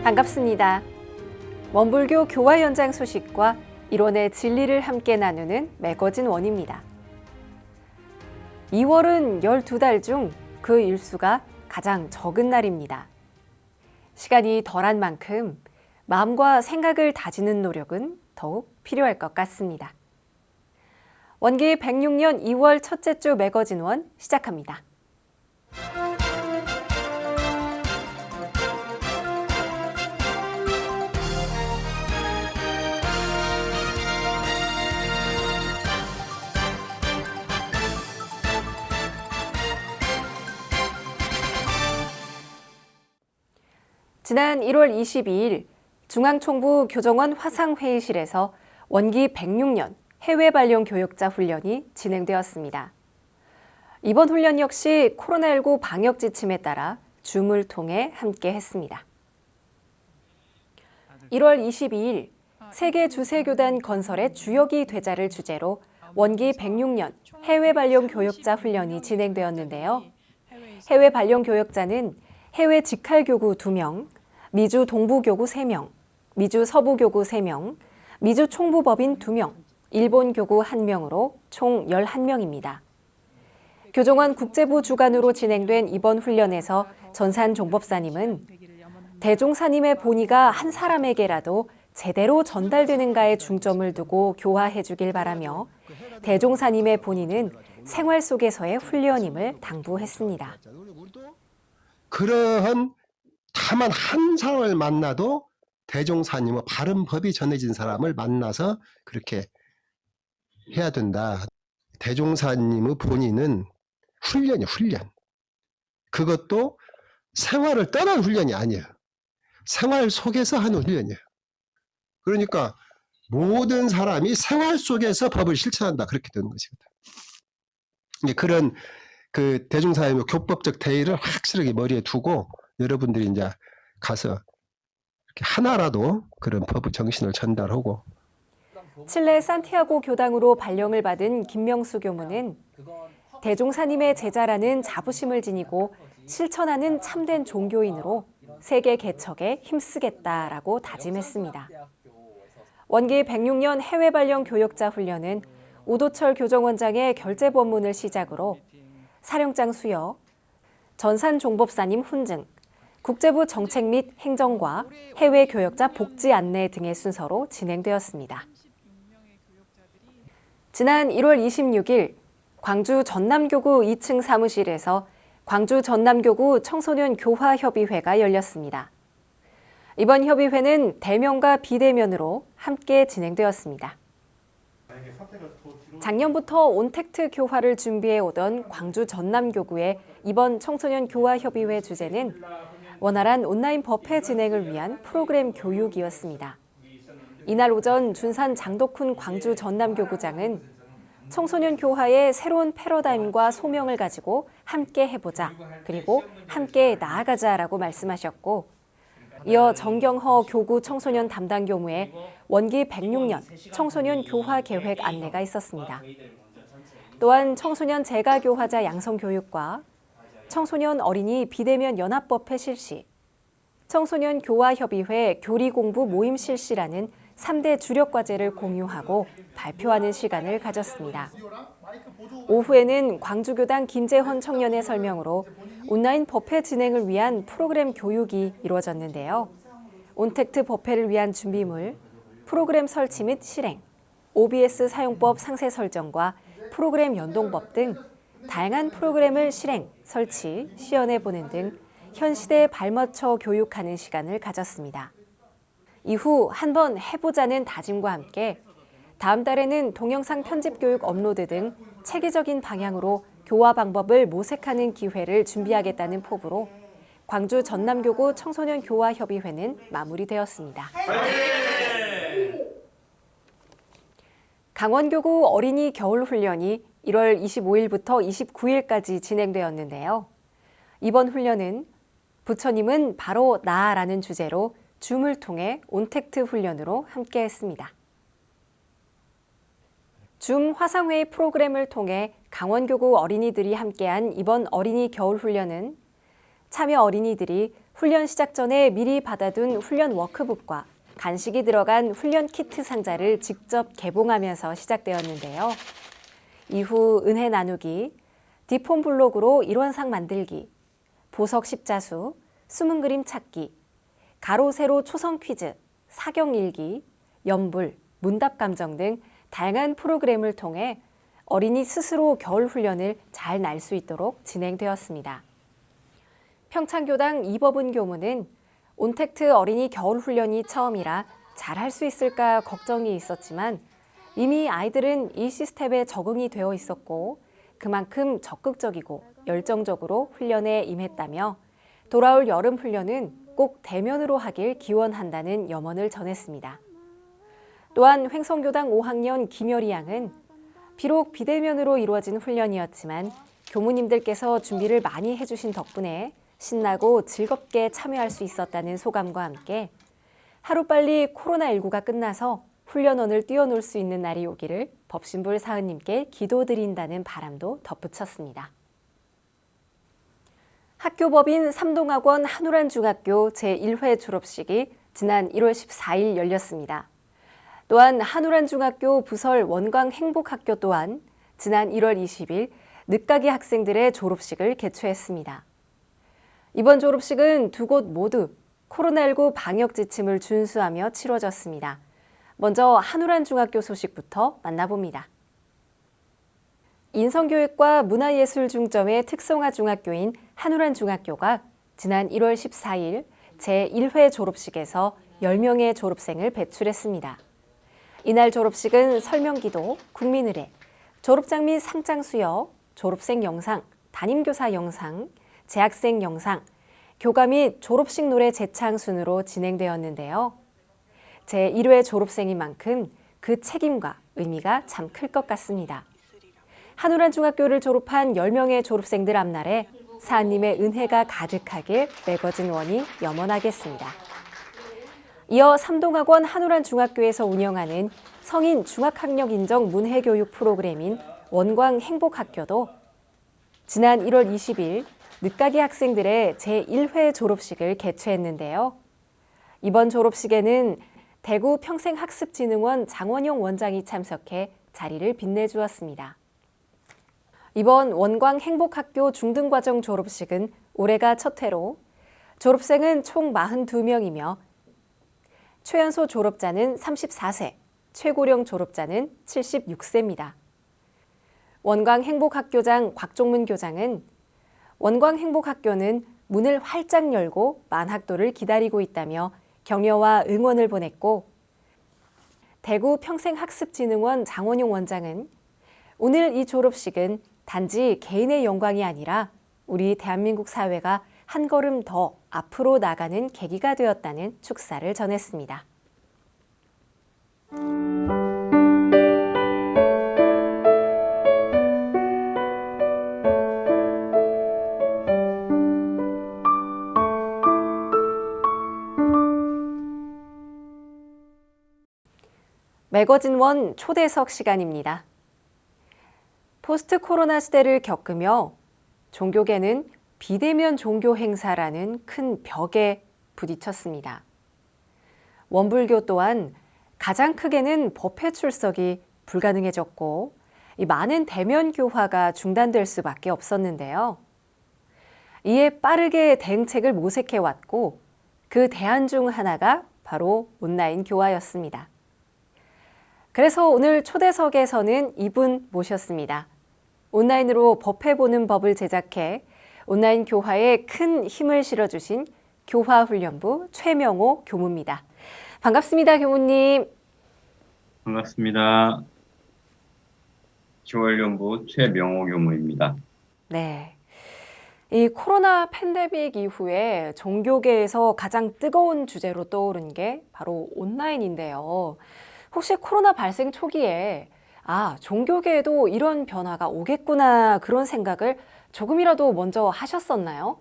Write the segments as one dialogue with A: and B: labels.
A: 반갑습니다. 원불교 교화 현장 소식과 일원의 진리를 함께 나누는 매거진 원입니다. 2월은 12달 중 그 일수가 가장 적은 날입니다. 시간이 덜한 만큼 마음과 생각을 다지는 노력은 더욱 필요할 것 같습니다. 원기 106년 2월 첫째 주 매거진 원 시작합니다. 지난 1월 22일 중앙총부 교정원 화상회의실에서 원기 106년 해외 발령 교역자 훈련이 진행되었습니다. 이번 훈련 역시 코로나19 방역 지침에 따라 줌을 통해 함께 했습니다. 1월 22일 세계 주세교단 건설의 주역이 되자를 주제로 원기 106년 해외 발령 교역자 훈련이 진행되었는데요. 해외 발령 교역자는 해외 직할교구 2명, 미주 동부교구 3명, 미주 서부교구 3명, 미주 총부법인 2명, 일본 교구 1명으로 총 11명입니다. 교정원 국제부 주관으로 진행된 이번 훈련에서 전산 종법사님은 대종사님의 본의가 한 사람에게라도 제대로 전달되는가에 중점을 두고 교화해 주길 바라며 대종사님의 본의는 생활 속에서의 훈련임을 당부했습니다.
B: 그러한 다만 한 사람을 만나도 대종사님의 바른 법이 전해진 사람을 만나서 그렇게 해야 된다. 대종사님의 본의는 훈련이에요, 훈련. 그것도 생활을 떠난 훈련이 아니에요. 생활 속에서 하는 훈련이에요. 그러니까 모든 사람이 생활 속에서 법을 실천한다. 그렇게 되는 것이거든. 그런 그 대종사님의 교법적 대의를 확실하게 머리에 두고 여러분들이 이제 가서 이렇게 하나라도 그런 법의 정신을 전달하고.
A: 칠레 산티아고 교당으로 발령을 받은 김명수 교무는 대종사님의 제자라는 자부심을 지니고 실천하는 참된 종교인으로 세계 개척에 힘쓰겠다라고 다짐했습니다. 원기 106년 해외 발령 교역자 훈련은 오도철 교정원장의 결재 법문을 시작으로 사령장 수여, 전산 종법사님 훈증, 국제부 정책 및 행정과 해외 교역자 복지 안내 등의 순서로 진행되었습니다. 지난 1월 26일 광주 전남교구 2층 사무실에서 광주 전남교구 청소년 교화협의회가 열렸습니다. 이번 협의회는 대면과 비대면으로 함께 진행되었습니다. 작년부터 온택트 교화를 준비해 오던 광주 전남교구의 이번 청소년 교화협의회 주제는 원활한 온라인 법회 진행을 위한 프로그램 교육이었습니다. 이날 오전 준산 장덕훈 광주 전남교구장은 청소년 교화의 새로운 패러다임과 소명을 가지고 함께 해보자, 그리고 함께 나아가자라고 말씀하셨고, 이어 정경허 교구 청소년 담당 교무의 원기 106년 청소년 교화 계획 안내가 있었습니다. 또한 청소년 재가교화자 양성교육과 청소년 어린이 비대면 연합법회 실시, 청소년 교화협의회 교리공부 모임 실시라는 3대 주력 과제를 공유하고 발표하는 시간을 가졌습니다. 오후에는 광주교당 김재헌 청년의 설명으로 온라인 법회 진행을 위한 프로그램 교육이 이루어졌는데요. 온택트 법회를 위한 준비물, 프로그램 설치 및 실행, OBS 사용법 상세 설정과 프로그램 연동법 등 다양한 프로그램을 실행, 설치, 시연해보는 등 현 시대에 발맞춰 교육하는 시간을 가졌습니다. 이후 한번 해보자는 다짐과 함께 다음 달에는 동영상 편집 교육 업로드 등 체계적인 방향으로 교화 방법을 모색하는 기회를 준비하겠다는 포부로 광주 전남교구 청소년 교화협의회는 마무리되었습니다. 강원교구 어린이 겨울훈련이 1월 25일부터 29일까지 진행되었는데요. 이번 훈련은 부처님은 바로 나라는 주제로 줌을 통해 온택트 훈련으로 함께했습니다. 줌 화상회의 프로그램을 통해 강원교구 어린이들이 함께한 이번 어린이 겨울훈련은 참여 어린이들이 훈련 시작 전에 미리 받아둔 훈련 워크북과 간식이 들어간 훈련 키트 상자를 직접 개봉하면서 시작되었는데요. 이후 은혜 나누기, 디폼 블록으로 일원상 만들기, 보석 십자수, 숨은 그림 찾기, 가로 세로 초성 퀴즈, 사경 일기, 연불, 문답 감정 등 다양한 프로그램을 통해 어린이 스스로 겨울 훈련을 잘 날 수 있도록 진행되었습니다. 평창교당 이법은 교무는 온택트 어린이 겨울 훈련이 처음이라 잘할 수 있을까 걱정이 있었지만 이미 아이들은 이 시스템에 적응이 되어 있었고 그만큼 적극적이고 열정적으로 훈련에 임했다며 돌아올 여름 훈련은 꼭 대면으로 하길 기원한다는 염원을 전했습니다. 또한 횡성교당 5학년 김열이 양은 비록 비대면으로 이루어진 훈련이었지만 교무님들께서 준비를 많이 해주신 덕분에 신나고 즐겁게 참여할 수 있었다는 소감과 함께 하루빨리 코로나19가 끝나서 훈련원을 뛰어놀 수 있는 날이 오기를 법신불 사은님께 기도드린다는 바람도 덧붙였습니다. 학교법인 삼동학원 한우란 중학교 제1회 졸업식이 지난 1월 14일 열렸습니다. 또한 한우란 중학교 부설 원광 행복학교 또한 지난 1월 20일 늦가기 학생들의 졸업식을 개최했습니다. 이번 졸업식은 두 곳 모두 코로나19 방역 지침을 준수하며 치러졌습니다. 먼저 한우란 중학교 소식부터 만나봅니다. 인성교육과 문화예술 중점의 특성화 중학교인 한우란 중학교가 지난 1월 14일 제1회 졸업식에서 10명의 졸업생을 배출했습니다. 이날 졸업식은 설명기도, 국민의례, 졸업장 및 상장 수여, 졸업생 영상, 담임교사 영상, 재학생 영상, 교가 및 졸업식 노래 재창 순으로 진행되었는데요. 제1회 졸업생인 만큼 그 책임과 의미가 참 클 것 같습니다. 한우란 중학교를 졸업한 10명의 졸업생들 앞날에 사한님의 은혜가 가득하길 매거진 원이 염원하겠습니다. 이어 삼동학원 한우란 중학교에서 운영하는 성인 중학학력 인정 문해교육 프로그램인 원광 행복학교도 지난 1월 20일 늦가기 학생들의 제1회 졸업식을 개최했는데요. 이번 졸업식에는 대구 평생학습진흥원 장원용 원장이 참석해 자리를 빛내주었습니다. 이번 원광 행복학교 중등과정 졸업식은 올해가 첫 해로 졸업생은 총 42명이며 최연소 졸업자는 34세, 최고령 졸업자는 76세입니다. 원광 행복학교장 곽종문 교장은 원광 행복학교는 문을 활짝 열고 만학도를 기다리고 있다며 격려와 응원을 보냈고 대구 평생학습진흥원 장원용 원장은 오늘 이 졸업식은 단지 개인의 영광이 아니라 우리 대한민국 사회가 한 걸음 더 앞으로 나가는 계기가 되었다는 축사를 전했습니다. 매거진 원 초대석 시간입니다. 포스트 코로나 시대를 겪으며 종교계는 비대면 종교 행사라는 큰 벽에 부딪혔습니다. 원불교 또한 가장 크게는 법회 출석이 불가능해졌고 이 많은 대면 교화가 중단될 수밖에 없었는데요. 이에 빠르게 대응책을 모색해왔고 그 대안 중 하나가 바로 온라인 교화였습니다. 그래서 오늘 초대석에서는 이분 모셨습니다. 온라인으로 법회 보는 법을 제작해 온라인 교화에 큰 힘을 실어주신 교화훈련부 최명호 교무입니다. 반갑습니다, 교무님.
C: 반갑습니다. 교화훈련부 최명호 교무입니다.
A: 네. 이 코로나 팬데믹 이후에 종교계에서 가장 뜨거운 주제로 떠오른 게 바로 온라인인데요. 혹시 코로나 발생 초기에 종교계에도 이런 변화가 오겠구나 그런 생각을 조금이라도 먼저 하셨었나요?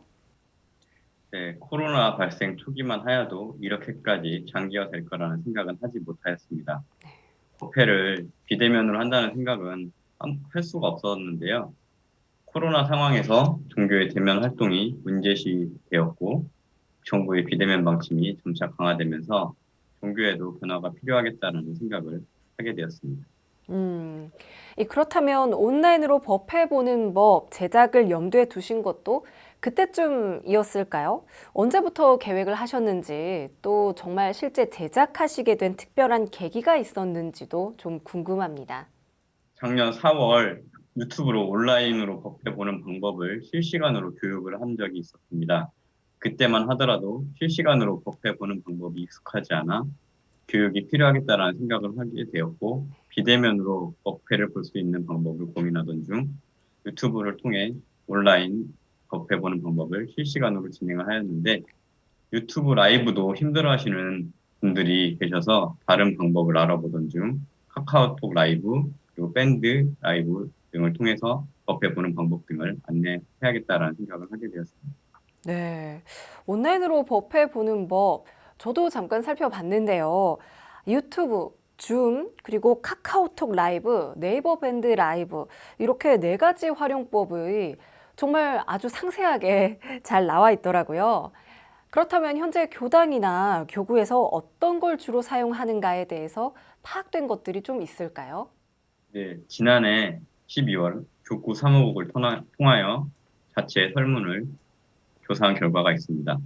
C: 네, 코로나 발생 초기만 하여도 이렇게까지 장기화될 거라는 생각은 하지 못하였습니다. 법회를 비대면으로 한다는 생각은 할 수가 없었는데요. 코로나 상황에서 종교의 대면 활동이 문제시 되었고 정부의 비대면 방침이 점차 강화되면서 종교에도 변화가 필요하겠다는 생각을 하게 되었습니다.
A: 그렇다면 온라인으로 법해보는 법 제작을 염두에 두신 것도 그때쯤이었을까요? 언제부터 계획을 하셨는지, 또 정말 실제 제작하시게 된 특별한 계기가 있었는지도 좀 궁금합니다.
C: 작년 4월 유튜브로 온라인으로 법해보는 방법을 실시간으로 교육을 한 적이 있었습니다. 그때만 하더라도 실시간으로 법해보는 방법이 익숙하지 않아 교육이 필요하겠다라는 생각을 하게 되었고, 비대면으로 법회를 볼 수 있는 방법을 고민하던 중 유튜브를 통해 온라인 법회 보는 방법을 실시간으로 진행을 하였는데, 유튜브 라이브도 힘들어하시는 분들이 계셔서 다른 방법을 알아보던 중 카카오톡 라이브 그리고 밴드 라이브 등을 통해서 법회 보는 방법 등을 안내해야겠다라는 생각을 하게 되었습니다.
A: 네, 온라인으로 법해보는 법, 저도 잠깐 살펴봤는데요. 유튜브, 줌, 그리고 카카오톡 라이브, 네이버 밴드 라이브, 이렇게 네 가지 활용법이 정말 아주 상세하게 잘 나와 있더라고요. 그렇다면 현재 교당이나 교구에서 어떤 걸 주로 사용하는가에 대해서 파악된 것들이 좀 있을까요?
C: 네, 지난해 12월 교구 사무국을 통하여 자체 설문을 조사한 결과가 있습니다.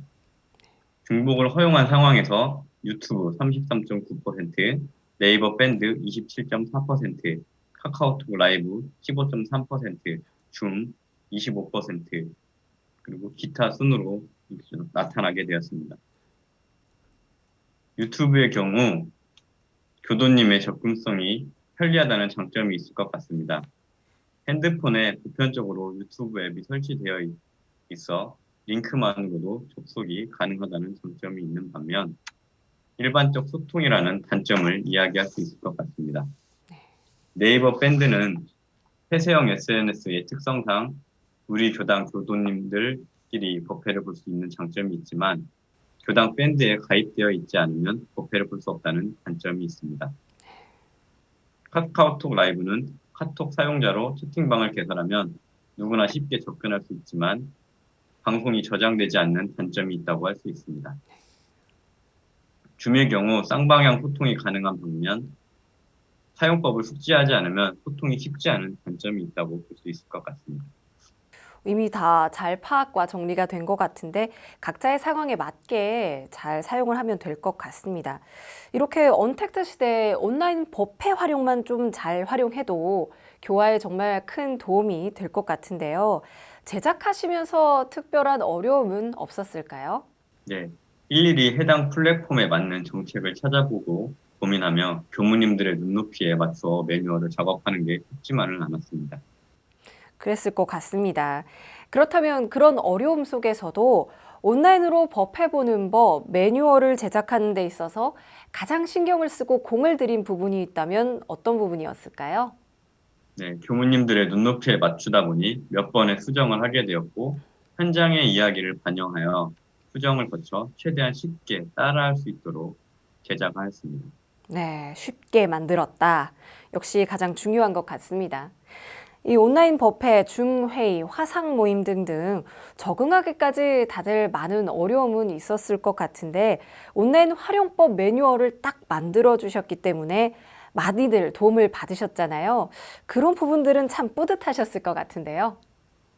C: 중복을 허용한 상황에서 유튜브 33.9%, 네이버 밴드 27.4%, 카카오톡 라이브 15.3%, 줌 25%, 그리고 기타 순으로 나타나게 되었습니다. 유튜브의 경우 교도님의 접근성이 편리하다는 장점이 있을 것 같습니다. 핸드폰에 보편적으로 유튜브 앱이 설치되어 있어 링크만으로도 접속이 가능하다는 장점이 있는 반면, 일반적 소통이라는 단점을 이야기할 수 있을 것 같습니다. 네이버 밴드는 폐쇄형 SNS의 특성상 우리 교당 교도님들끼리 법회를 볼 수 있는 장점이 있지만, 교당 밴드에 가입되어 있지 않으면 법회를 볼 수 없다는 단점이 있습니다. 카카오톡 라이브는 카톡 사용자로 채팅방을 개설하면 누구나 쉽게 접근할 수 있지만 방송이 저장되지 않는 단점이 있다고 할 수 있습니다. 줌의 경우 쌍방향 소통이 가능한 반면 사용법을 숙지하지 않으면 소통이 쉽지 않은 단점이 있다고 볼 수 있을 것 같습니다.
A: 이미 다 잘 파악과 정리가 된 것 같은데 각자의 상황에 맞게 잘 사용을 하면 될 것 같습니다. 이렇게 언택트 시대에 온라인 법회 활용만 좀 잘 활용해도 교화에 정말 큰 도움이 될 것 같은데요. 제작하시면서 특별한 어려움은 없었을까요?
C: 네, 일일이 해당 플랫폼에 맞는 정책을 찾아보고 고민하며 교무님들의 눈높이에 맞춰 매뉴얼을 작업하는 게 쉽지만은 않았습니다.
A: 그랬을 것 같습니다. 그렇다면 그런 어려움 속에서도 온라인으로 법해보는 법, 매뉴얼을 제작하는 데 있어서 가장 신경을 쓰고 공을 들인 부분이 있다면 어떤 부분이었을까요?
C: 네, 교무님들의 눈높이에 맞추다 보니 몇 번의 수정을 하게 되었고, 현장의 이야기를 반영하여 수정을 거쳐 최대한 쉽게 따라할 수 있도록 제작하였습니다.
A: 네, 쉽게 만들었다. 역시 가장 중요한 것 같습니다. 이 온라인 법회, 줌 회의, 화상 모임 등등 적응하기까지 다들 많은 어려움은 있었을 것 같은데 온라인 활용법 매뉴얼을 딱 만들어 주셨기 때문에 많이들 도움을 받으셨잖아요. 그런 부분들은 참 뿌듯하셨을 것 같은데요.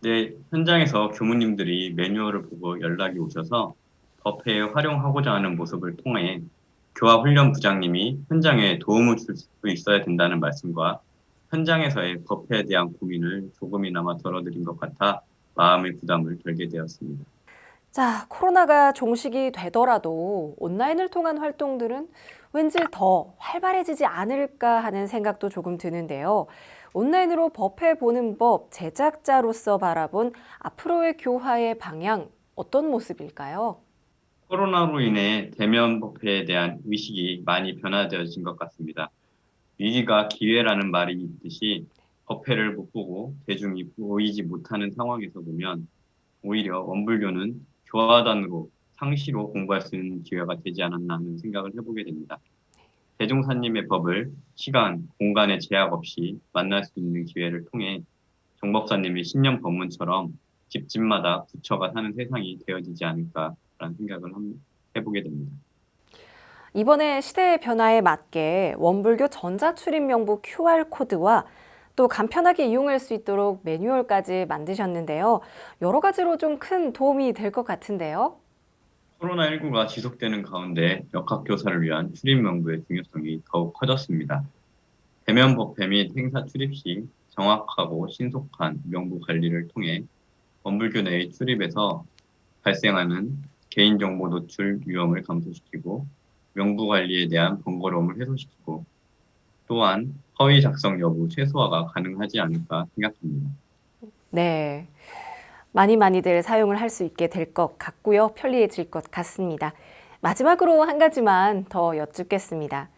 C: 네, 현장에서 교무님들이 매뉴얼을 보고 연락이 오셔서 법회에 활용하고자 하는 모습을 통해 교화훈련부장님이 현장에 도움을 줄 수 있어야 된다는 말씀과 현장에서의 법회에 대한 고민을 조금이나마 덜어드린 것 같아 마음의 부담을 덜게 되었습니다.
A: 자, 코로나가 종식이 되더라도 온라인을 통한 활동들은 왠지 더 활발해지지 않을까 하는 생각도 조금 드는데요. 온라인으로 법회 보는 법 제작자로서 바라본 앞으로의 교화의 방향 어떤 모습일까요?
C: 코로나로 인해 대면 법회에 대한 의식이 많이 변화되어진 것 같습니다. 위기가 기회라는 말이 있듯이 법회를 못 보고 대중이 보이지 못하는 상황에서 보면 오히려 원불교는 교화단으로 상시로 공부할 수 있는 기회가 되지 않았나 하는 생각을 해보게 됩니다. 대종사님의 법을 시간, 공간의 제약 없이 만날 수 있는 기회를 통해 정법사님의 신년 법문처럼 집집마다 부처가 사는 세상이 되어지지 않을까 않을까라는 생각을 해보게 됩니다.
A: 이번에 시대의 변화에 맞게 원불교 전자출입명부 QR코드와 또 간편하게 이용할 수 있도록 매뉴얼까지 만드셨는데요. 여러 가지로 좀 큰 도움이 될 것 같은데요.
C: 코로나19가 지속되는 가운데 역학교사를 위한 출입명부의 중요성이 더욱 커졌습니다. 대면 법회 및 행사 출입 시 정확하고 신속한 명부 관리를 통해 원불교 내의 출입에서 발생하는 개인정보 노출 위험을 감소시키고 명부 관리에 대한 번거로움을 해소시키고 또한 허위 작성 여부 최소화가 가능하지 않을까 생각합니다.
A: 네. 많이들 사용을 할 수 있게 될 것 같고요. 편리해질 것 같습니다. 마지막으로 한 가지만 더 여쭙겠습니다.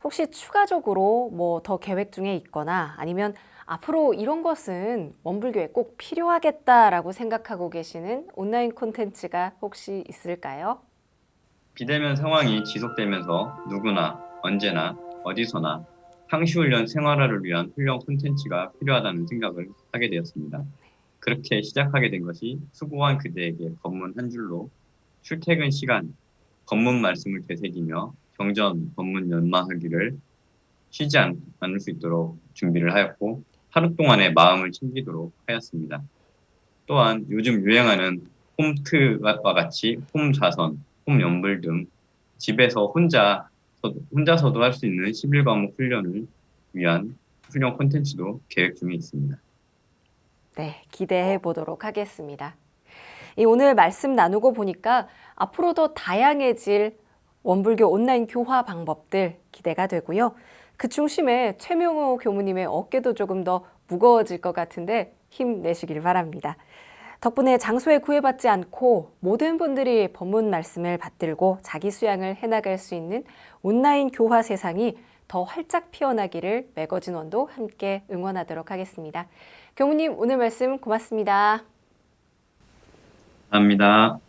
A: 혹시 추가적으로 뭐 더 계획 중에 있거나 아니면 앞으로 이런 것은 원불교에 꼭 필요하겠다라고 생각하고 계시는 온라인 콘텐츠가 혹시 있을까요?
C: 비대면 상황이 지속되면서 누구나 언제나 어디서나 상시훈련 생활화를 위한 훈련 콘텐츠가 필요하다는 생각을 하게 되었습니다. 그렇게 시작하게 된 것이 수고한 그대에게 법문 한 줄로 출퇴근 시간 법문 말씀을 되새기며 경전 법문 연마하기를 쉬지 않을 수 있도록 준비를 하였고 하루 동안의 마음을 챙기도록 하였습니다. 또한 요즘 유행하는 홈트와 같이 홈자선, 홈연불 등 집에서 혼자서도 할 수 있는 11과목 훈련을 위한 훈련 콘텐츠도 계획 중에 있습니다.
A: 네, 기대해 보도록 하겠습니다. 오늘 말씀 나누고 보니까 앞으로 더 다양해질 원불교 온라인 교화 방법들 기대가 되고요. 그 중심에 최명호 교무님의 어깨도 조금 더 무거워질 것 같은데 힘내시길 바랍니다. 덕분에 장소에 구애받지 않고 모든 분들이 법문 말씀을 받들고 자기 수양을 해나갈 수 있는 온라인 교화 세상이 더 활짝 피어나기를 매거진원도 함께 응원하도록 하겠습니다. 교무님 오늘 말씀 고맙습니다.
C: 감사합니다.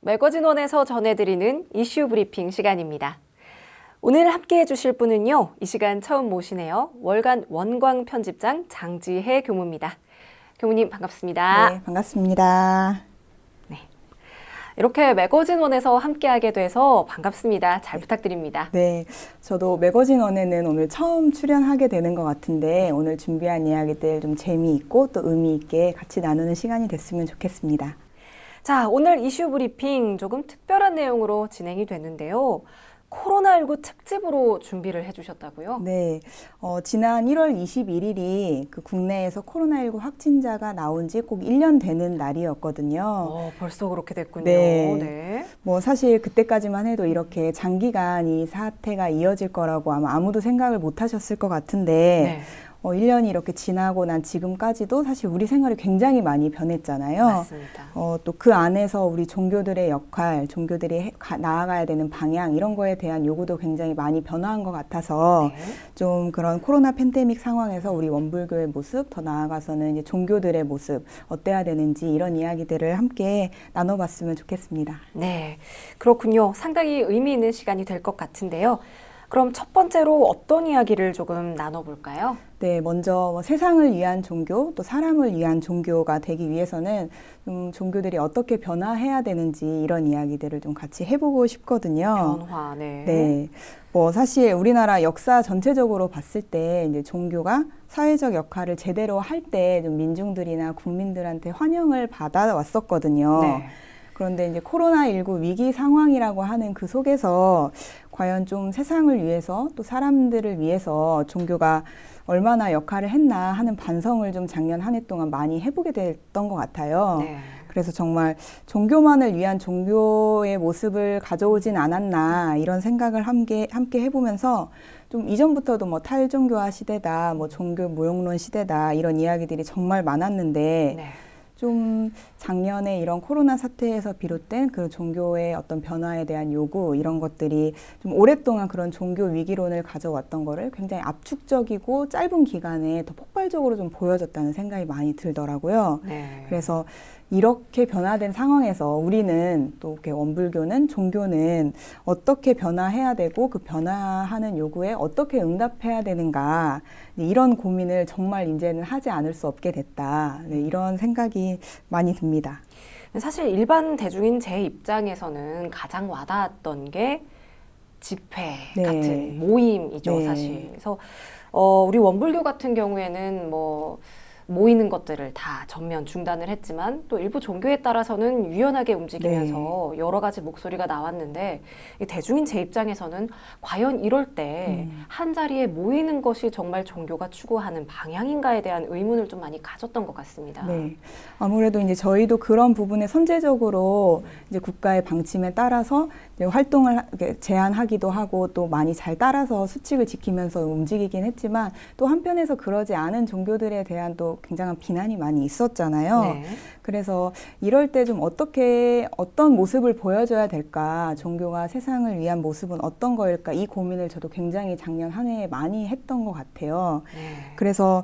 A: 매거진원에서 전해드리는 이슈 브리핑 시간입니다. 오늘 함께해 주실 분은요. 이 시간 처음 모시네요. 월간 원광 편집장 장지혜 교무입니다. 교무님 반갑습니다.
D: 네, 반갑습니다.
A: 이렇게 매거진원에서 함께하게 돼서 반갑습니다. 잘 부탁드립니다.
D: 네, 저도 매거진원에는 오늘 처음 출연하게 되는 것 같은데 오늘 준비한 이야기들 좀 재미있고 또 의미 있게 같이 나누는 시간이 됐으면 좋겠습니다.
A: 자, 오늘 이슈 브리핑 조금 특별한 내용으로 진행이 됐는데요. 코로나19 특집으로 준비를 해주셨다고요?
D: 네, 지난 1월 21일이 그 국내에서 코로나19 확진자가 나온 지 꼭 1년 되는 날이었거든요.
A: 벌써 그렇게 됐군요.
D: 네.
A: 네.
D: 뭐 사실 그때까지만 해도 이렇게 장기간 이 사태가 이어질 거라고 아마 아무도 생각을 못 하셨을 것 같은데
A: 네.
D: 1년이 이렇게 지나고 난 지금까지도 사실 우리 생활이 굉장히 많이 변했잖아요.
A: 맞습니다.
D: 또 그 안에서 우리 종교들의 역할, 종교들이 나아가야 되는 방향 이런 거에 대한 요구도 굉장히 많이 변화한 것 같아서
A: 네.
D: 좀 그런 코로나 팬데믹 상황에서 우리 원불교의 모습, 더 나아가서는 이제 종교들의 모습 어때야 되는지 이런 이야기들을 함께 나눠봤으면 좋겠습니다.
A: 네, 그렇군요. 상당히 의미 있는 시간이 될 것 같은데요. 그럼 첫 번째로 어떤 이야기를 조금 나눠볼까요?
D: 네, 먼저 세상을 위한 종교, 또 사람을 위한 종교가 되기 위해서는 종교들이 어떻게 변화해야 되는지 이런 이야기들을 좀 같이 해보고 싶거든요.
A: 변화, 네.
D: 네, 사실 우리나라 역사 전체적으로 봤을 때 이제 종교가 사회적 역할을 제대로 할 때 좀 민중들이나 국민들한테 환영을 받아왔었거든요.
A: 네.
D: 그런데 이제 코로나19 위기 상황이라고 하는 그 속에서 과연 좀 세상을 위해서 또 사람들을 위해서 종교가 얼마나 역할을 했나 하는 반성을 좀 작년 한 해 동안 많이 해보게 됐던 것 같아요.
A: 네.
D: 그래서 정말 종교만을 위한 종교의 모습을 가져오진 않았나 이런 생각을 함께 해보면서 좀 이전부터도 뭐 탈종교화 시대다, 뭐 종교 무용론 시대다 이런 이야기들이 정말 많았는데
A: 네.
D: 좀 작년에 이런 코로나 사태에서 비롯된 그 종교의 어떤 변화에 대한 요구 이런 것들이 좀 오랫동안 그런 종교 위기론을 가져왔던 거를 굉장히 압축적이고 짧은 기간에 더 폭발적으로 좀 보여졌다는 생각이 많이 들더라고요.
A: 네.
D: 그래서 이렇게 변화된 상황에서 우리는 또 이렇게 원불교는 종교는 어떻게 변화해야 되고 그 변화하는 요구에 어떻게 응답해야 되는가 이런 고민을 정말 이제는 하지 않을 수 없게 됐다. 네, 이런 생각이 많이 듭니다.
A: 사실 일반 대중인 제 입장에서는 가장 와닿았던 게 집회
D: 네.
A: 같은 모임이죠,
D: 네.
A: 사실. 그래서 우리 원불교 같은 경우에는 뭐 모이는 것들을 다 전면 중단을 했지만 또 일부 종교에 따라서는 유연하게 움직이면서 여러 가지 목소리가 나왔는데 이 대중인 제 입장에서는 과연 이럴 때 한 자리에 모이는 것이 정말 종교가 추구하는 방향인가에 대한 의문을 좀 많이 가졌던 것 같습니다.
D: 네. 아무래도 이제 저희도 그런 부분에 선제적으로 이제 국가의 방침에 따라서 이제 활동을 제한하기도 하고 또 많이 잘 따라서 수칙을 지키면서 움직이긴 했지만 또 한편에서 그러지 않은 종교들에 대한 또 굉장한 비난이 많이 있었잖아요.
A: 네.
D: 그래서 이럴 때 좀 어떤 모습을 보여줘야 될까, 종교가 세상을 위한 모습은 어떤 거일까, 이 고민을 저도 굉장히 작년 한 해에 많이 했던 것 같아요.
A: 네.
D: 그래서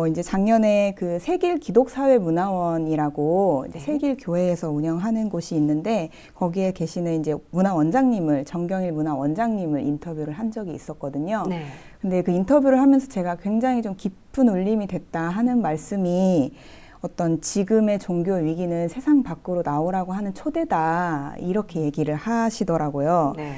D: 이제 작년에 그 세길 기독사회문화원이라고 이제
A: 네.
D: 세길 교회에서 운영하는 곳이 있는데 거기에 계시는 이제 문화원장님을 정경일 문화원장님을 인터뷰를 한 적이 있었거든요.
A: 네.
D: 근데 그 인터뷰를 하면서 제가 굉장히 좀 깊은 울림이 됐다 하는 말씀이 어떤 지금의 종교 위기는 세상 밖으로 나오라고 하는 초대다 이렇게 얘기를 하시더라고요.
A: 네.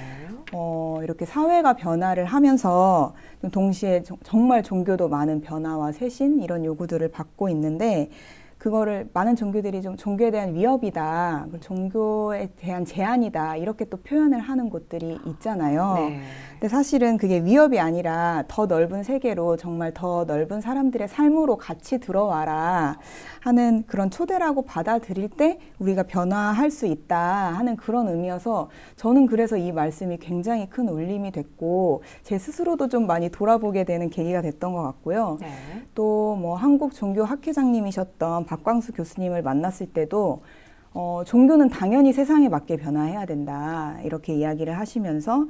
D: 이렇게 사회가 변화를 하면서 동시에 정말 종교도 많은 변화와 쇄신 이런 요구들을 받고 있는데 그거를 많은 종교들이 좀 종교에 대한 위협이다, 종교에 대한 제한이다 이렇게 또 표현을 하는 곳들이 있잖아요.
A: 네.
D: 근데 사실은 그게 위협이 아니라 더 넓은 세계로 정말 더 넓은 사람들의 삶으로 같이 들어와라 하는 그런 초대라고 받아들일 때 우리가 변화할 수 있다 하는 그런 의미여서 저는 그래서 이 말씀이 굉장히 큰 울림이 됐고 제 스스로도 좀 많이 돌아보게 되는 계기가 됐던 것 같고요.
A: 네.
D: 또 뭐 한국 종교 학회장님이셨던 박광수 교수님을 만났을 때도 종교는 당연히 세상에 맞게 변화해야 된다 이렇게 이야기를 하시면서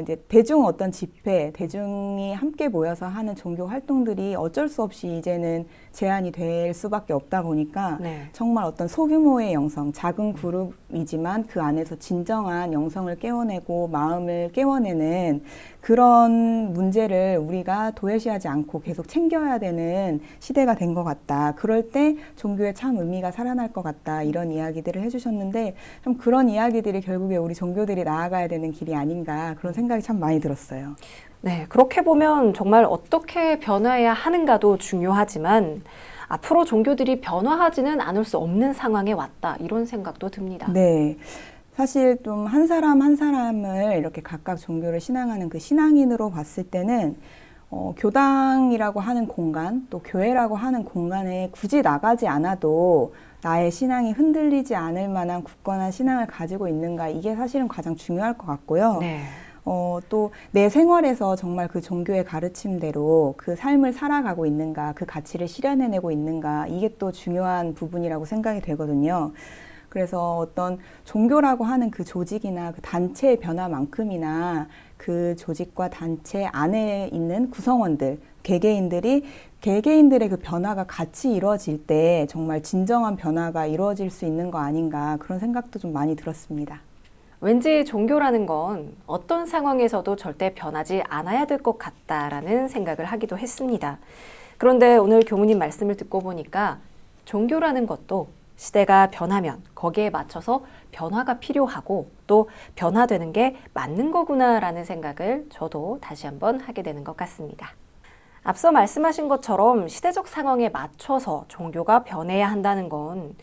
D: 이제 대중 어떤 집회, 대중이 함께 모여서 하는 종교 활동들이 어쩔 수 없이 이제는 제한이 될 수밖에 없다 보니까
A: 네.
D: 정말 어떤 소규모의 영성, 작은 그룹이지만 그 안에서 진정한 영성을 깨워내고 마음을 깨워내는 그런 문제를 우리가 도외시하지 않고 계속 챙겨야 되는 시대가 된 것 같다. 그럴 때 종교의 참 의미가 살아날 것 같다. 이런 이야기들을 해주셨는데 좀 그런 이야기들이 결국에 우리 종교들이 나아가야 되는 길이 아닌가 그런 생각이 참 많이 들었어요.
A: 네, 그렇게 보면 정말 어떻게 변화해야 하는가도 중요하지만 앞으로 종교들이 변화하지는 않을 수 없는 상황에 왔다 이런 생각도 듭니다.
D: 네. 사실 좀 한 사람 한 사람을 이렇게 각각 종교를 신앙하는 그 신앙인으로 봤을 때는 교당이라고 하는 공간, 또 교회라고 하는 공간에 굳이 나가지 않아도 나의 신앙이 흔들리지 않을 만한 굳건한 신앙을 가지고 있는가, 이게 사실은 가장 중요할 것 같고요.
A: 네.
D: 또 내 생활에서 정말 그 종교의 가르침대로 그 삶을 살아가고 있는가, 그 가치를 실현해내고 있는가, 이게 또 중요한 부분이라고 생각이 되거든요. 그래서 어떤 종교라고 하는 그 조직이나 그 단체의 변화만큼이나 그 조직과 단체 안에 있는 구성원들, 개개인들의 그 변화가 같이 이루어질 때 정말 진정한 변화가 이루어질 수 있는 거 아닌가, 그런 생각도 좀 많이 들었습니다.
A: 왠지 종교라는 건 어떤 상황에서도 절대 변하지 않아야 될 것 같다라는 생각을 하기도 했습니다. 그런데 오늘 교무님 말씀을 듣고 보니까 종교라는 것도 시대가 변하면 거기에 맞춰서 변화가 필요하고 또 변화되는 게 맞는 거구나라는 생각을 저도 다시 한번 하게 되는 것 같습니다. 앞서 말씀하신 것처럼 시대적 상황에 맞춰서 종교가 변해야 한다는 건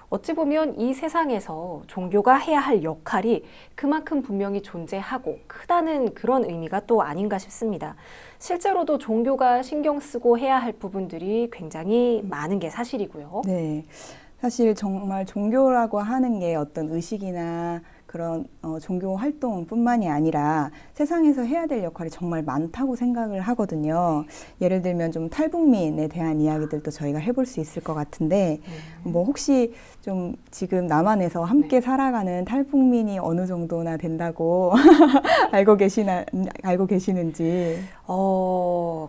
A: 어찌 보면 이 세상에서 종교가 해야 할 역할이 그만큼 분명히 존재하고 크다는 그런 의미가 또 아닌가 싶습니다. 실제로도 종교가 신경 쓰고 해야 할 부분들이 굉장히 많은 게 사실이고요.
D: 네. 사실 정말 종교라고 하는 게 어떤 의식이나 그런 종교 활동뿐만이 아니라 세상에서 해야 될 역할이 정말 많다고 생각을 하거든요. 예를 들면 좀 탈북민에 대한 이야기들도 저희가 해볼 수 있을 것 같은데 뭐 혹시 좀 지금 남한에서 함께 살아가는 탈북민이 어느 정도나 된다고 알고 계시는지.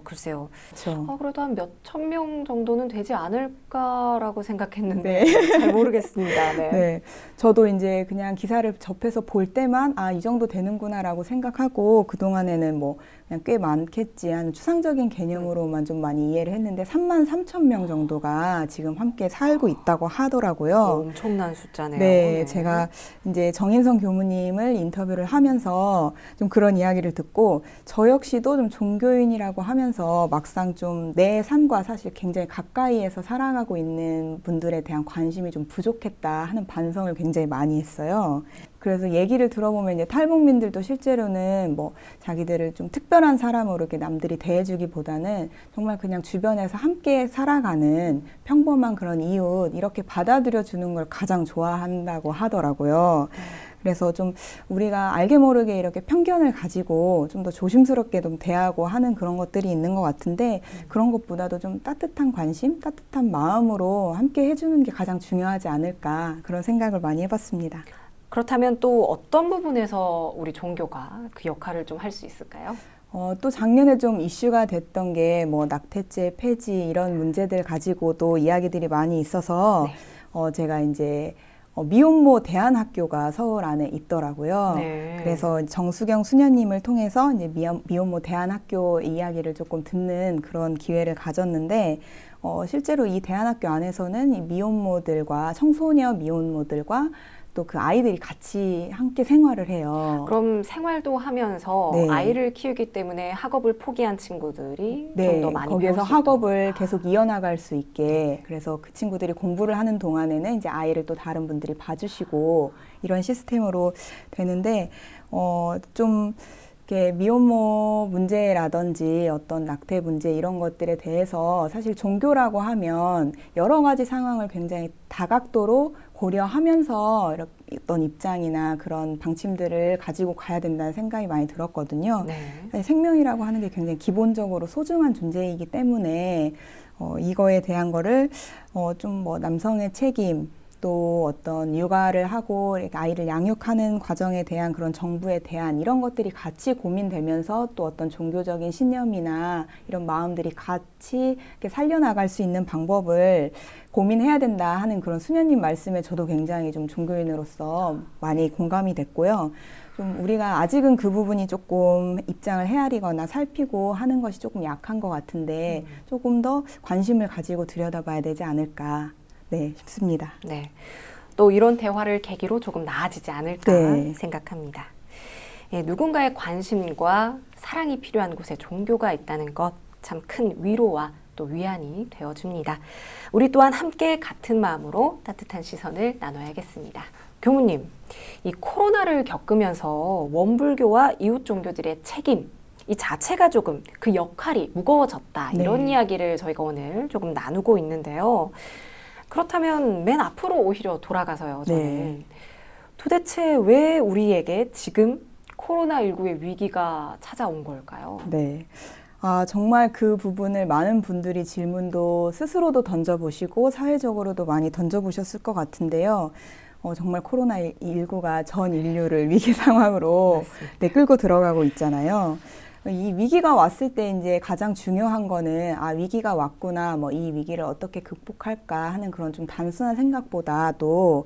A: 글쎄요.
D: 그렇죠.
A: 그래도 한 몇천 명 정도는 되지 않을까라고 생각했는데
D: 네.
A: 잘 모르겠습니다. 네.
D: 네, 저도 이제 그냥 기사를 접해서 볼 때만 이 정도 되는구나라고 생각하고 그동안에는 뭐 그냥 꽤 많겠지 하는 추상적인 개념으로만 좀 많이 이해를 했는데 33,000명 정도가 지금 함께 살고 있다고 하더라고요.
A: 엄청난 숫자네요.
D: 네, 제가 이제 정인성 교무님을 인터뷰를 하면서 좀 그런 이야기를 듣고 저 역시도 좀 종교인이라고 하면서 막상 좀 내 삶과 사실 굉장히 가까이에서 살아가고 있는 분들에 대한 관심이 좀 부족했다 하는 반성을 굉장히 많이 했어요. 그래서 얘기를 들어보면 이제 탈북민들도 실제로는 뭐 자기들을 좀 특별한 사람으로 이렇게 남들이 대해주기보다는 정말 그냥 주변에서 함께 살아가는 평범한 그런 이웃 이렇게 받아들여 주는 걸 가장 좋아한다고 하더라고요. 그래서 좀 우리가 알게 모르게 이렇게 편견을 가지고 좀 더 조심스럽게 좀 대하고 하는 그런 것들이 있는 것 같은데 그런 것보다도 좀 따뜻한 관심, 따뜻한 마음으로 함께 해주는 게 가장 중요하지 않을까 그런 생각을 많이 해봤습니다.
A: 그렇다면 또 어떤 부분에서 우리 종교가 그 역할을 좀 할 수 있을까요?
D: 또 작년에 좀 이슈가 됐던 게 뭐 낙태죄 폐지 이런 문제들 가지고도 이야기들이 많이 있어서 제가 이제 미혼모 대안학교가 서울 안에 있더라고요.
A: 네.
D: 그래서 정수경 수녀님을 통해서 이제 미혼모 대안학교 이야기를 조금 듣는 그런 기회를 가졌는데 실제로 이 대안학교 안에서는 이 미혼모들과 청소년 미혼모들과 또 그 아이들이 같이 함께 생활을 해요.
A: 그럼 생활도 하면서
D: 네.
A: 아이를 키우기 때문에 학업을 포기한 친구들이 좀
D: 네,
A: 더 많이
D: 거기에서
A: 배울 수
D: 학업을 계속 이어나갈 수 있게 그래서 그 친구들이 공부를 하는 동안에는 이제 아이를 또 다른 분들이 봐주시고 이런 시스템으로 되는데 좀 이렇게 미혼모 문제라든지 어떤 낙태 문제 이런 것들에 대해서 사실 종교라고 하면 여러 가지 상황을 굉장히 다각도로 고려하면서 이렇게 어떤 입장이나 그런 방침들을 가지고 가야 된다는 생각이 많이 들었거든요.
A: 네.
D: 생명이라고 하는 게 굉장히 기본적으로 소중한 존재이기 때문에 이거에 대한 거를 좀 뭐 남성의 책임 또 어떤 육아를 하고 이렇게 아이를 양육하는 과정에 대한 그런 정부에 대한 이런 것들이 같이 고민되면서 또 어떤 종교적인 신념이나 이런 마음들이 같이 이렇게 살려나갈 수 있는 방법을 고민해야 된다 하는 그런 수녀님 말씀에 저도 굉장히 좀 종교인으로서 많이 공감이 됐고요. 좀 우리가 아직은 그 부분이 조금 입장을 헤아리거나 살피고 하는 것이 조금 약한 것 같은데 조금 더 관심을 가지고 들여다봐야 되지 않을까 싶습니다.
A: 네. 또 이런 대화를 계기로 조금 나아지지 않을까 생각합니다. 누군가의 관심과 사랑이 필요한 곳에 종교가 있다는 것 참 큰 위로와 또 위안이 되어줍니다. 우리 또한 함께 같은 마음으로 따뜻한 시선을 나눠야겠습니다. 교무님, 이 코로나를 겪으면서 원불교와 이웃 종교들의 책임 이 자체가 조금 그 역할이 무거워졌다 이런 이야기를 저희가 오늘 조금 나누고 있는데요. 그렇다면 맨 앞으로 오히려 돌아가서요. 저는 도대체 왜 우리에게 지금 코로나19의 위기가 찾아온 걸까요?
D: 네. 정말 그 부분을 많은 분들이 질문도 스스로도 던져보시고 사회적으로도 많이 던져보셨을 것 같은데요. 정말 코로나19가 전 인류를 위기 상황으로 끌고 들어가고 있잖아요. 이 위기가 왔을 때 이제 가장 중요한 거는 위기가 왔구나, 뭐 이 위기를 어떻게 극복할까 하는 그런 좀 단순한 생각보다도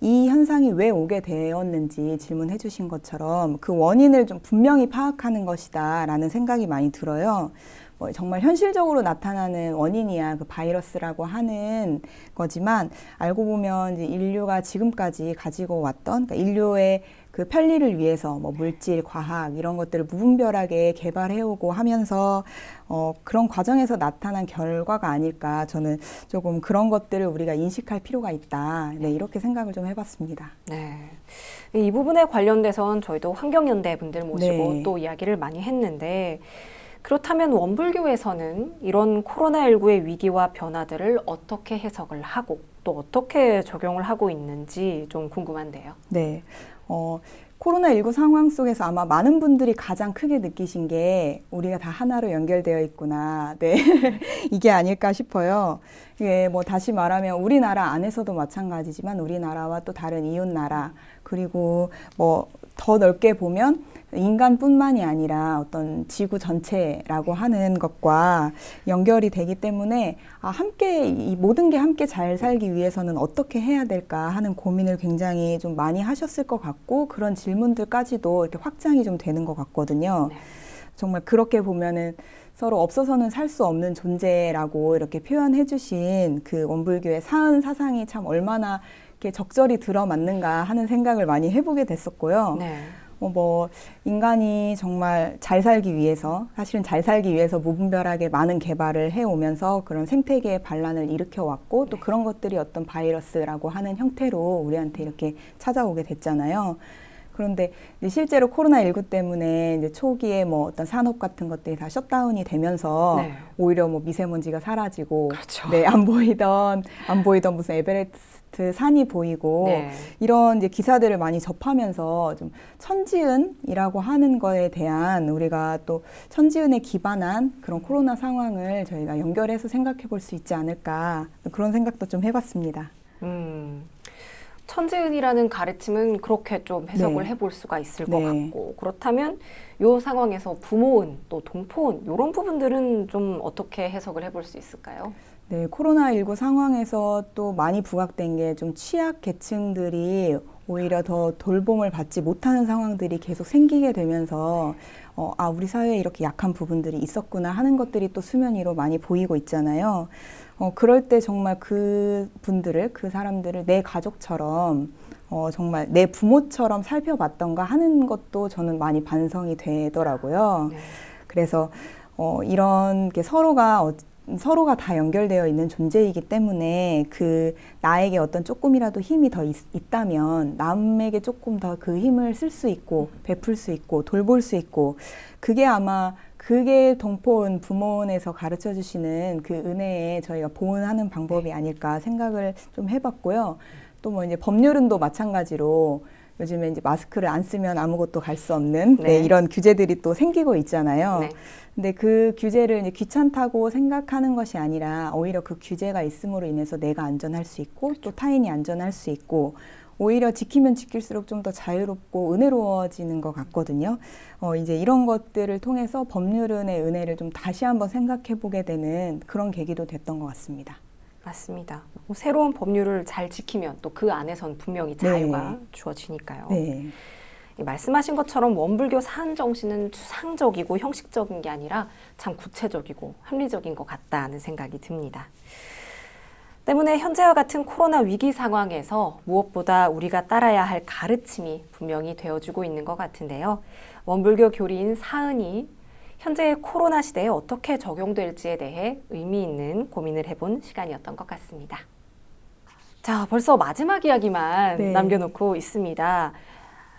D: 이 현상이 왜 오게 되었는지 질문해 주신 것처럼 그 원인을 좀 분명히 파악하는 것이다 라는 생각이 많이 들어요. 정말 현실적으로 나타나는 원인이야 그 바이러스라고 하는 거지만 알고 보면 이제 인류가 지금까지 가지고 왔던 그러니까 인류의 그 편리를 위해서 뭐 물질, 과학 이런 것들을 무분별하게 개발해오고 하면서 그런 과정에서 나타난 결과가 아닐까 저는 조금 그런 것들을 우리가 인식할 필요가 있다. 이렇게 생각을 좀 해봤습니다.
A: 네, 이 부분에 관련돼선 저희도 환경연대 분들 모시고 또 이야기를 많이 했는데 그렇다면 원불교에서는 이런 코로나19의 위기와 변화들을 어떻게 해석을 하고 또 어떻게 적용을 하고 있는지 좀 궁금한데요.
D: 네. 코로나19 상황 속에서 아마 많은 분들이 가장 크게 느끼신 게 우리가 다 하나로 연결되어 있구나. 네. 이게 아닐까 싶어요. 이게 뭐 다시 말하면 우리나라 안에서도 마찬가지지만 우리나라와 또 다른 이웃 나라 그리고 뭐 더 넓게 보면 인간뿐만이 아니라 어떤 지구 전체라고 하는 것과 연결이 되기 때문에 함께 이 모든 게 함께 잘 살기 위해서는 어떻게 해야 될까 하는 고민을 굉장히 좀 많이 하셨을 것 같고 그런 질문들까지도 이렇게 확장이 좀 되는 것 같거든요.
A: 네.
D: 정말 그렇게 보면은 서로 없어서는 살 수 없는 존재라고 이렇게 표현해 주신 그 원불교의 사은 사상이 참 얼마나 이렇게 적절히 들어맞는가 하는 생각을 많이 해보게 됐었고요.
A: 네.
D: 뭐 인간이 정말 잘 살기 위해서 사실은 잘 살기 위해서 무분별하게 많은 개발을 해오면서 그런 생태계의 반란을 일으켜왔고 또 그런 것들이 어떤 바이러스라고 하는 형태로 우리한테 이렇게 찾아오게 됐잖아요. 그런데 이제 실제로 코로나19 때문에 이제 초기에 뭐 어떤 산업 같은 것들이 다 셧다운이 되면서
A: 네.
D: 오히려 뭐 미세먼지가 사라지고
A: 그렇죠.
D: 네, 안 보이던 무슨 에베레스트 산이 보이고
A: 네.
D: 이런 이제 기사들을 많이 접하면서 좀 천지은이라고 하는 거에 대한 우리가 또 천지은에 기반한 그런 코로나 상황을 저희가 연결해서 생각해 볼 수 있지 않을까 그런 생각도 좀 해봤습니다.
A: 천지은이라는 가르침은 그렇게 좀 해석을
D: 네.
A: 해볼 수가 있을 것
D: 네.
A: 같고 그렇다면 이 상황에서 부모은 또 동포은 이런 부분들은 좀 어떻게 해석을 해볼 수 있을까요?
D: 네, 코로나19 상황에서 또 많이 부각된 게 좀 취약 계층들이 오히려 더 돌봄을 받지 못하는 상황들이 계속 생기게 되면서 우리 사회에 이렇게 약한 부분들이 있었구나 하는 것들이 또 수면 위로 많이 보이고 있잖아요. 그럴 때 정말 그 사람들을 내 가족처럼 정말 내 부모처럼 살펴봤던가 하는 것도 저는 많이 반성이 되더라고요.
A: 네.
D: 그래서 이런 게 서로가 다 연결되어 있는 존재이기 때문에 그 나에게 어떤 조금이라도 힘이 더 있다면 남에게 조금 더 그 힘을 쓸 수 있고 베풀 수 있고 돌볼 수 있고 그게 동포은 부모원에서 가르쳐 주시는 그 은혜에 저희가 보은하는 방법이 아닐까 생각을 좀 해봤고요. 또 뭐 이제 법률은도 마찬가지로 요즘에 이제 마스크를 안 쓰면 아무것도 갈 수 없는
A: 네.
D: 이런 규제들이 또 생기고 있잖아요.
A: 네.
D: 근데 그 규제를 이제 귀찮다고 생각하는 것이 아니라 오히려 그 규제가 있음으로 인해서 내가 안전할 수 있고 또 타인이 안전할 수 있고 오히려 지키면 지킬수록 좀 더 자유롭고 은혜로워지는 것 같거든요. 이제 이런 것들을 통해서 법률은의 은혜를 좀 다시 한번 생각해 보게 되는 그런 계기도 됐던 것 같습니다.
A: 맞습니다. 새로운 법률을 잘 지키면 또 그 안에선 분명히 자유가
D: 네.
A: 주어지니까요.
D: 네.
A: 말씀하신 것처럼 원불교 사안 정신은 추상적이고 형식적인 게 아니라 참 구체적이고 합리적인 것 같다는 생각이 듭니다. 때문에 현재와 같은 코로나 위기 상황에서 무엇보다 우리가 따라야 할 가르침이 분명히 되어주고 있는 것 같은데요. 원불교 교리인 사은이 현재의 코로나 시대에 어떻게 적용될지에 대해 의미 있는 고민을 해본 시간이었던 것 같습니다. 자, 벌써 마지막 이야기만
D: 네.
A: 남겨놓고 있습니다.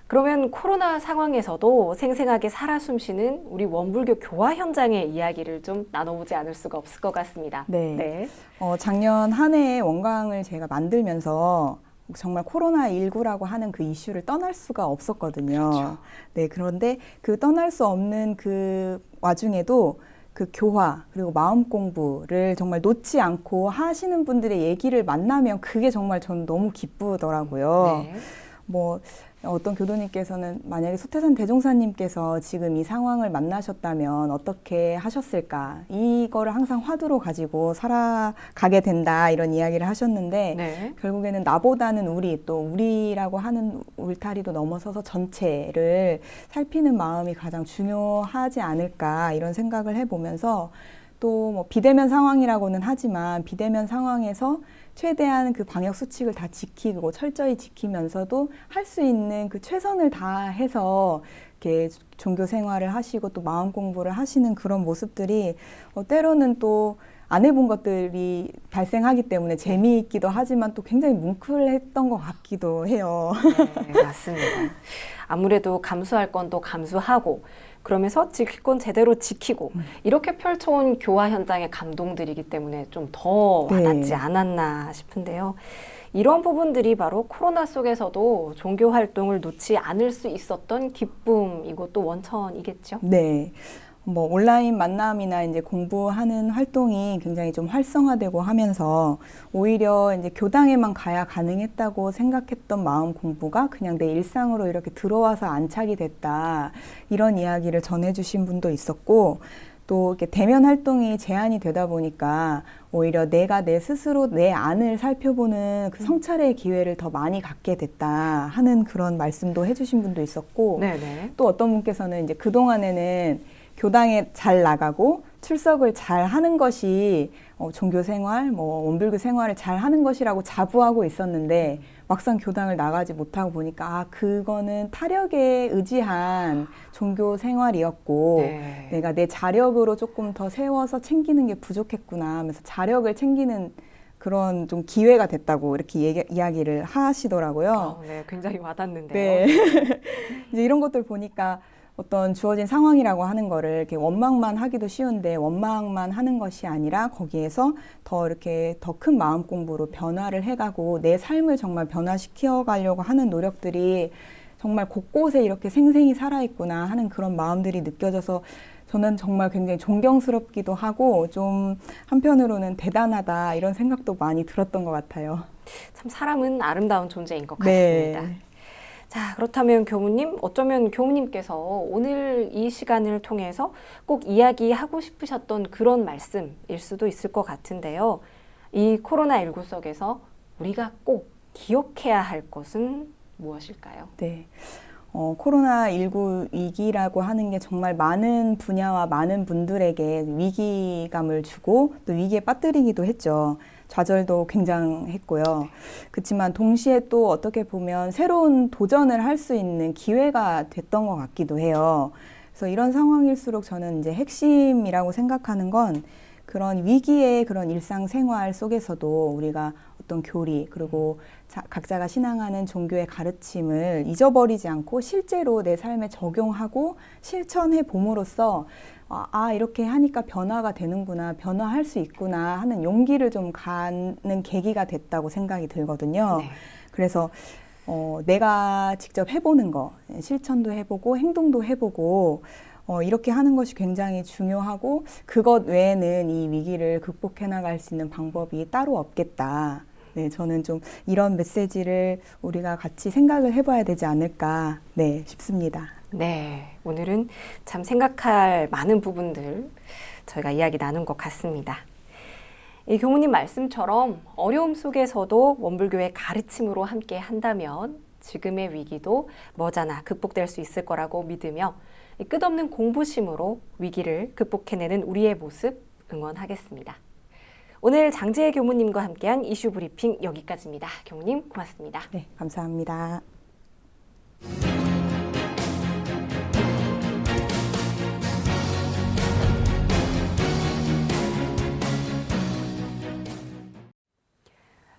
A: 그러면 코로나 상황에서도 생생하게 살아 숨쉬는 우리 원불교 교화 현장의 이야기를 좀 나눠보지 않을 수가 없을 것 같습니다.
D: 네. 작년 한 해의 원광을 제가 만들면서 정말 코로나19라고 하는 그 이슈를 떠날 수가 없었거든요.
A: 그렇죠.
D: 네, 그런데 그 떠날 수 없는 그 와중에도 그 교화 그리고 마음 공부를 정말 놓지 않고 하시는 분들의 얘기를 만나면 그게 정말 저는 너무 기쁘더라고요.
A: 네.
D: 뭐 어떤 교도님께서는 만약에 소태산 대종사님께서 지금 이 상황을 만나셨다면 어떻게 하셨을까? 이거를 항상 화두로 가지고 살아가게 된다 이런 이야기를 하셨는데
A: 네.
D: 결국에는 나보다는 우리라고 하는 울타리도 넘어서서 전체를 살피는 마음이 가장 중요하지 않을까 이런 생각을 해보면서 또 뭐 비대면 상황이라고는 하지만 비대면 상황에서 최대한 그 방역 수칙을 다 지키고 철저히 지키면서도 할 수 있는 그 최선을 다해서 이렇게 종교 생활을 하시고 또 마음 공부를 하시는 그런 모습들이 때로는 또 안 해본 것들이 발생하기 때문에 재미있기도 하지만 또 굉장히 뭉클했던 것 같기도 해요.
A: 네, 맞습니다. 아무래도 감수할 건 또 감수하고 그러면서 지킬 건 제대로 지키고 이렇게 펼쳐온 교화 현장의 감동들이기 때문에 좀 더
D: 네.
A: 와닿지 않았나 싶은데요. 이런 부분들이 바로 코로나 속에서도 종교 활동을 놓지 않을 수 있었던 기쁨이고 또 원천이겠죠.
D: 네. 뭐 온라인 만남이나 이제 공부하는 활동이 굉장히 좀 활성화되고 하면서 오히려 이제 교당에만 가야 가능했다고 생각했던 마음 공부가 그냥 내 일상으로 이렇게 들어와서 안착이 됐다. 이런 이야기를 전해주신 분도 있었고 또 이렇게 대면 활동이 제한이 되다 보니까 오히려 내가 내 스스로 내 안을 살펴보는 그 성찰의 기회를 더 많이 갖게 됐다 하는 그런 말씀도 해주신 분도 있었고
A: 네네.
D: 또 어떤 분께서는 이제 그동안에는 교당에 잘 나가고 출석을 잘 하는 것이 종교 생활, 뭐 원불교 생활을 잘 하는 것이라고 자부하고 있었는데 막상 교당을 나가지 못하고 보니까 아, 그거는 타력에 의지한 종교 생활이었고
A: 네.
D: 내가 내 자력으로 조금 더 세워서 챙기는 게 부족했구나 하면서 자력을 챙기는 그런 좀 기회가 됐다고 이렇게 이야기를 하시더라고요.
A: 네, 굉장히 와닿는데요.
D: 네. 이제 이런 것들 보니까 어떤 주어진 상황이라고 하는 거를 이렇게 원망만 하기도 쉬운데 원망만 하는 것이 아니라 거기에서 더 이렇게 더 큰 마음 공부로 변화를 해가고 내 삶을 정말 변화시켜 가려고 하는 노력들이 정말 곳곳에 이렇게 생생히 살아있구나 하는 그런 마음들이 느껴져서 저는 정말 굉장히 존경스럽기도 하고 좀 한편으로는 대단하다 이런 생각도 많이 들었던 것 같아요.
A: 참 사람은 아름다운 존재인 것 같습니다.
D: 네.
A: 자, 그렇다면 교무님, 어쩌면 교무님께서 오늘 이 시간을 통해서 꼭 이야기하고 싶으셨던 그런 말씀일 수도 있을 것 같은데요. 이 코로나19 속에서 우리가 꼭 기억해야 할 것은 무엇일까요?
D: 네. 코로나19 위기라고 하는 게 정말 많은 분야와 많은 분들에게 위기감을 주고 또 위기에 빠뜨리기도 했죠. 좌절도 굉장했고요. 그렇지만 동시에 또 어떻게 보면 새로운 도전을 할 수 있는 기회가 됐던 것 같기도 해요. 그래서 이런 상황일수록 저는 이제 핵심이라고 생각하는 건 그런 위기의 그런 일상생활 속에서도 우리가 어떤 교리 그리고 각자가 신앙하는 종교의 가르침을 잊어버리지 않고 실제로 내 삶에 적용하고 실천해 봄으로써 이렇게 하니까 변화가 되는구나, 변화할 수 있구나 하는 용기를 좀 갖는 계기가 됐다고 생각이 들거든요.
A: 네.
D: 그래서 내가 직접 해보는 거, 실천도 해보고 행동도 해보고 이렇게 하는 것이 굉장히 중요하고 그것 외에는 이 위기를 극복해 나갈 수 있는 방법이 따로 없겠다. 네, 저는 좀 이런 메시지를 우리가 같이 생각을 해봐야 되지 않을까 싶습니다.
A: 네, 오늘은 참 생각할 많은 부분들 저희가 이야기 나눈 것 같습니다. 이 교무님 말씀처럼 어려움 속에서도 원불교의 가르침으로 함께 한다면 지금의 위기도 머지않아 극복될 수 있을 거라고 믿으며 끝없는 공부심으로 위기를 극복해내는 우리의 모습 응원하겠습니다. 오늘 장지혜 교무님과 함께한 이슈 브리핑 여기까지입니다. 교무님 고맙습니다.
D: 네, 감사합니다.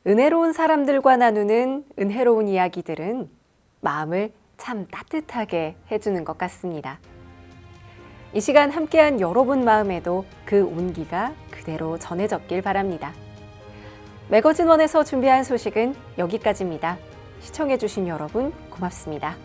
A: 은혜로운 사람들과 나누는 은혜로운 이야기들은 마음을 참 따뜻하게 해주는 것 같습니다. 이 시간 함께한 여러분 마음에도 그 온기가 그대로 전해졌길 바랍니다. 매거진원에서 준비한 소식은 여기까지입니다. 시청해주신 여러분 고맙습니다.